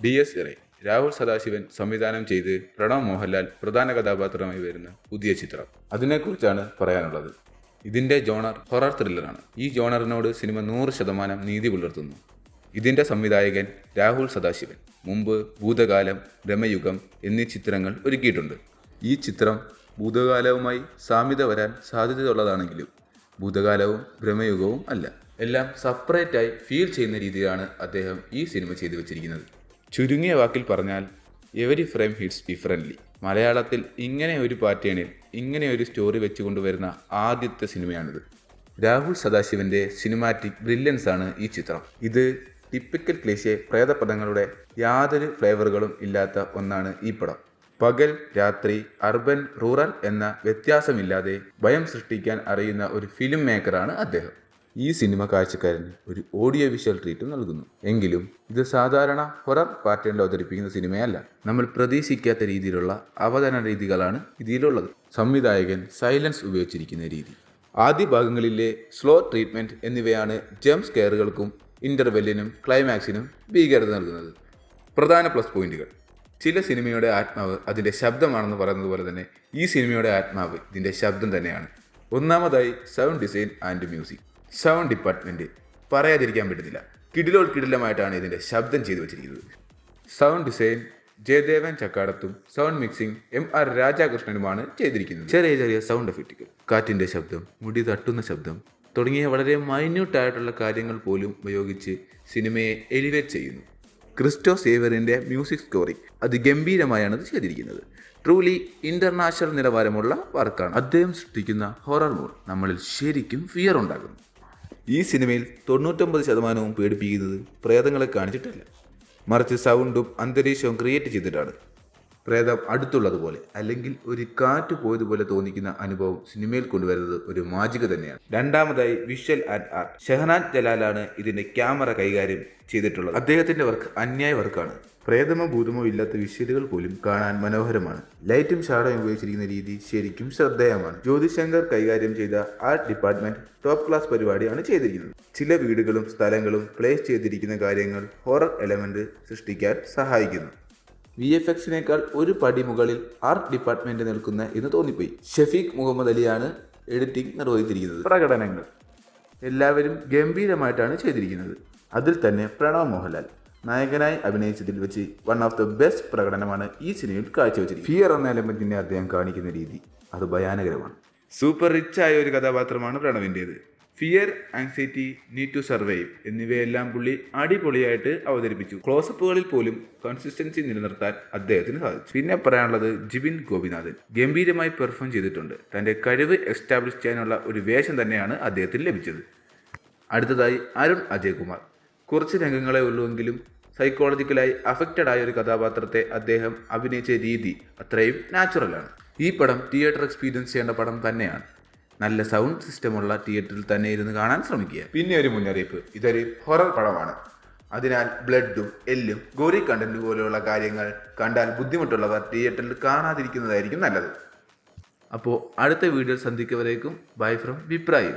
DS Erieye. Rahul Sadasivan സംവിധാനം ചെയ്ത് പ്രണവ് മോഹൻലാൽ പ്രധാന കഥാപാത്രമായി വരുന്ന പുതിയ ചിത്രം. അതിനെക്കുറിച്ചാണ് പറയാനുള്ളത്. ഇതിൻ്റെ ജോണർ ഹൊറർ ത്രില്ലറാണ്. ഈ ജോണറിനോട് സിനിമ 100% നീതി പുലർത്തുന്നു. ഇതിൻ്റെ സംവിധായകൻ രാഹുൽ സദാശിവൻ മുമ്പ് ഭൂതകാലം, ഭ്രമയുഗം എന്നീ ചിത്രങ്ങൾ ഒരുക്കിയിട്ടുണ്ട്. ഈ ചിത്രം ഭൂതകാലവുമായി സാമ്യത വരാൻ സാധ്യതയുള്ളതാണെങ്കിലും ഭൂതകാലവും ഭ്രമയുഗവും അല്ല. എല്ലാം സെപ്പറേറ്റായി ഫീൽ ചെയ്യുന്ന രീതിയിലാണ് അദ്ദേഹം ഈ സിനിമ ചെയ്തു വെച്ചിരിക്കുന്നത്. ചുരുങ്ങിയ വാക്കിൽ പറഞ്ഞാൽ എവരി ഫ്രെയിം ഹിറ്റ്സ് ഡിഫറൻ്റ്ലി. മലയാളത്തിൽ ഇങ്ങനെ ഒരു പാറ്റേണിൽ ഇങ്ങനെ ഒരു സ്റ്റോറി വെച്ചുകൊണ്ടുവരുന്ന ആദ്യത്തെ സിനിമയാണിത്. രാഹുൽ സദാശിവൻ്റെ സിനിമാറ്റിക് ബ്രില്യൻസ് ആണ് ഈ ചിത്രം. ഇത് ടിപ്പിക്കൽ ക്ലീശേ പ്രേതപടങ്ങളുടെ യാതൊരു ഫ്ലേവറുകളും ഇല്ലാത്ത ഒന്നാണ് ഈ പടം. പകൽ, രാത്രി, അർബൻ, റൂറൽ എന്ന വ്യത്യാസമില്ലാതെ ഭയം സൃഷ്ടിക്കാൻ അറിയുന്ന ഒരു ഫിലിം മേക്കറാണ് അദ്ദേഹം. ഈ സിനിമ കാഴ്ചക്കാരന് ഒരു ഓഡിയോ വിഷ്വൽ ട്രീറ്റും നൽകുന്നു. എങ്കിലും ഇത് സാധാരണ ഹൊറർ പാറ്റേണിൽ അവതരിപ്പിക്കുന്ന സിനിമയല്ല. നമ്മൾ പ്രതീക്ഷിക്കാത്ത രീതിയിലുള്ള അവതരണ രീതികളാണ് ഇതിലുള്ളത്. സംവിധായകൻ സൈലൻസ് ഉപയോഗിച്ചിരിക്കുന്ന രീതി, ആദ്യ ഭാഗങ്ങളിലെ സ്ലോ ട്രീറ്റ്മെൻറ്റ് എന്നിവയാണ് ജംപ് സ്കെയറുകൾക്കും ഇൻ്റർവെല്ലിനും ക്ലൈമാക്സിനും ഭീകരത നൽകുന്നത്. പ്രധാന പ്ലസ് പോയിന്റുകൾ. ചില സിനിമയുടെ ആത്മാവ് അതിൻ്റെ ശബ്ദമാണെന്ന് പറയുന്നത് പോലെ തന്നെ ഈ സിനിമയുടെ ആത്മാവ് ഇതിൻ്റെ ശബ്ദം തന്നെയാണ്. ഒന്നാമതായി sound design and music. Sound department പറയാതിരിക്കാൻ പറ്റുന്നില്ല. കിടിലമായിട്ടാണ് ഇതിൻ്റെ ശബ്ദം ചെയ്തു വെച്ചിരിക്കുന്നത്. സൗണ്ട് ഡിസൈൻ ജയദേവൻ ചക്കാടത്തും സൗണ്ട് മിക്സിംഗ് MR രാജാകൃഷ്ണനുമാണ് ചെയ്തിരിക്കുന്നത്. ചെറിയ സൗണ്ട് എഫക്റ്റുകൾ, കാറ്റിൻ്റെ ശബ്ദം, മുടി തട്ടുന്ന ശബ്ദം തുടങ്ങിയ വളരെ മൈന്യൂട്ടായിട്ടുള്ള കാര്യങ്ങൾ പോലും ഉപയോഗിച്ച് സിനിമയെ എലിവേറ്റ് ചെയ്യുന്നു. ക്രിസ്റ്റോ സേവറിൻ്റെ മ്യൂസിക് സ്കോറിംഗ് അതിഗംഭീരമായാണ് ഇത് ചെയ്തിരിക്കുന്നത്. ട്രൂലി ഇൻ്റർനാഷണൽ നിലവാരമുള്ള വർക്കാണ്. അദ്ദേഹം സൃഷ്ടിക്കുന്ന ഹൊറർ മൂഡ് നമ്മളിൽ ശരിക്കും ഫിയർ ഉണ്ടാകുന്നു. ഈ സിനിമയിൽ 99% പേടിപ്പിക്കുന്നത് പ്രേതങ്ങളെ കാണിച്ചിട്ടല്ല, മറിച്ച് സൗണ്ടും അന്തരീക്ഷവും ക്രിയേറ്റ് ചെയ്തിട്ടാണ്. പ്രേതം അടുത്തുള്ളതുപോലെ അല്ലെങ്കിൽ ഒരു കാറ്റ് പോയതുപോലെ തോന്നിക്കുന്ന അനുഭവം സിനിമയിൽ കൊണ്ടുവരുന്നത് ഒരു മാജിക തന്നെയാണ്. രണ്ടാമതായി വിഷ്വൽ ആൻഡ് ആർട്ട്. ഷഹനാദ് ജലാലാണ് ഇതിൻ്റെ ക്യാമറ കൈകാര്യം ചെയ്തിട്ടുള്ളത്. അദ്ദേഹത്തിൻ്റെ വർക്ക് അന്യായ വർക്കാണ്. പ്രേതമോ ഭൂതമോ ഇല്ലാത്ത വിഷ്വലുകൾ പോലും കാണാൻ മനോഹരമാണ്. ലൈറ്റും ഷാഡോയും ഉപയോഗിച്ചിരിക്കുന്ന രീതി ശരിക്കും ശ്രദ്ധേയമാണ്. ജ്യോതിശങ്കർ കൈകാര്യം ചെയ്ത ആർട്ട് ഡിപ്പാർട്ട്മെന്റ് ടോപ്പ് ക്ലാസ് പരിപാടിയാണ് ചെയ്തിരിക്കുന്നത്. ചില വീടുകളും സ്ഥലങ്ങളും പ്ലേസ് ചെയ്തിരിക്കുന്ന കാര്യങ്ങൾ ഹൊറർ എലമെന്റ് സൃഷ്ടിക്കാൻ സഹായിക്കുന്നു. VFXനേക്കാൾ ഒരു പടി മുകളിൽ ആർട്ട് ഡിപ്പാർട്ട്മെന്റ് നിൽക്കുന്ന എന്ന് തോന്നിപ്പോയി. ഷഫീഖ് മുഹമ്മദ് അലിയാണ് എഡിറ്റിംഗ് നിർവഹിച്ചിരിക്കുന്നത്. പ്രകടനങ്ങൾ എല്ലാവരും ഗംഭീരമായിട്ടാണ് ചെയ്തിരിക്കുന്നത്. അതിൽ തന്നെ പ്രണവ് മോഹൻലാൽ നായകനായി അഭിനയിച്ചതിൽ വെച്ച് വൺ ഓഫ് ദ ബെസ്റ്റ് പ്രകടനമാണ് ഈ സിനിമയിൽ കാഴ്ചവെച്ചിരിക്കുന്നത്. ഫിയർ എന്ന എലമെന്റിനെ അദ്ദേഹം കാണിക്കുന്ന രീതി അത് ഭയാനകരമാണ്. സൂപ്പർ റിച്ച് ആയ ഒരു കഥാപാത്രമാണ് പ്രണവിൻ്റേത്. Fear, anxiety, need to survive എന്നിവയെല്ലാം പുള്ളി അടിപൊളിയായിട്ട് അവതരിപ്പിച്ചു. ക്ലോസപ്പുകളിൽ പോലും കൺസിസ്റ്റൻസി നിലനിർത്താൻ അദ്ദേഹത്തിന് സാധിച്ചു. പിന്നെ പറയാനുള്ളത് ജിബിൻ ഗോപിനാഥൻ ഗംഭീരമായി പെർഫോം ചെയ്തിട്ടുണ്ട്. തൻ്റെ കഴിവ് എസ്റ്റാബ്ലിഷ് ചെയ്യാനുള്ള ഒരു വേഷം തന്നെയാണ് അദ്ദേഹത്തിന് ലഭിച്ചത്. അടുത്തതായി അരുൺ അജയ് കുമാർ. കുറച്ച് രംഗങ്ങളെ ഉള്ളുവെങ്കിലും സൈക്കോളജിക്കലായി അഫക്റ്റഡ് ആയ ഒരു കഥാപാത്രത്തെ അദ്ദേഹം അഭിനയിച്ച രീതി അത്രയും നാച്ചുറലാണ്. ഈ പടം തിയേറ്റർ എക്സ്പീരിയൻസ് ചെയ്യേണ്ട പടം തന്നെയാണ്. നല്ല സൗണ്ട് സിസ്റ്റമുള്ള തിയേറ്ററിൽ തന്നെ ഇരുന്ന് കാണാൻ ശ്രമിക്കുക. പിന്നെ ഒരു മുന്നറിയിപ്പ്, ഇതൊരു ഹൊറർ പടമാണ്. അതിനാൽ ബ്ലഡും എല്ലും ഗോറി കണ്ടന്റ് പോലെയുള്ള കാര്യങ്ങൾ കണ്ടാൽ ബുദ്ധിമുട്ടുള്ളവർ തിയേറ്ററിൽ കാണാതിരിക്കുന്നതായിരിക്കും നല്ലത്. അപ്പോൾ അടുത്ത വീഡിയോ സന്ധിക്കുവരേക്കും ബൈ ഫ്രം വിപ്രായി.